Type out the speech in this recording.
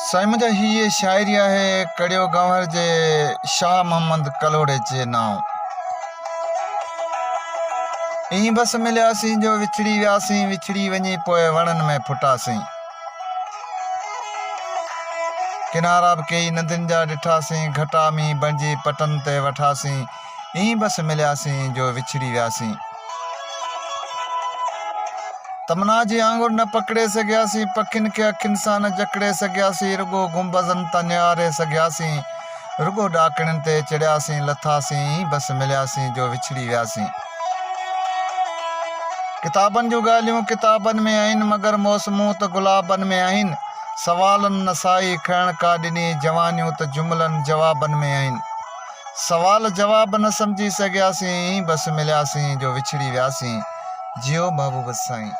साईं मुंहिंजा हीअ शाइरी आहे कड़ियो गंवर जे शाह मोहम्मद कलोड़े जे नाम। ईं बस मिलियासीं जो विछड़ी वियासीं, विछड़ी वञी पोइ वणनि में फुटासीं। किनारा बि कई नदियुनि जा ॾिठासीं, घटा मींहुं बणिजी पटनि ते वठासीं। ईं बस मिलियासीं जो विछड़ी वियासीं। तमना जी आंगुर न पकड़े सघियासीं, पखियुनि खे अखियुनि सां न जकड़े सघियासीं। रुगो गुंबज़नि तां निहारे सघियासीं, रुगो ॾाकणियुनि ते चढ़ियासीं लथासीं। ईं बस मिलियासीं जो विछड़ी वियासीं। किताबनि जूं ॻाल्हियूं किताबनि में आहिनि, मगर मौसमूं त गुलाबनि में आहिनि। सवालनि न साई खणण का ॾिनी, जवानियूं त जुमलनि जवाबनि में आहिनि। सवाल जवाब न सम्झी सघियासीं, ईं बस मिलियासीं जो विछड़ी वियासीं। जियो महबूब साईं।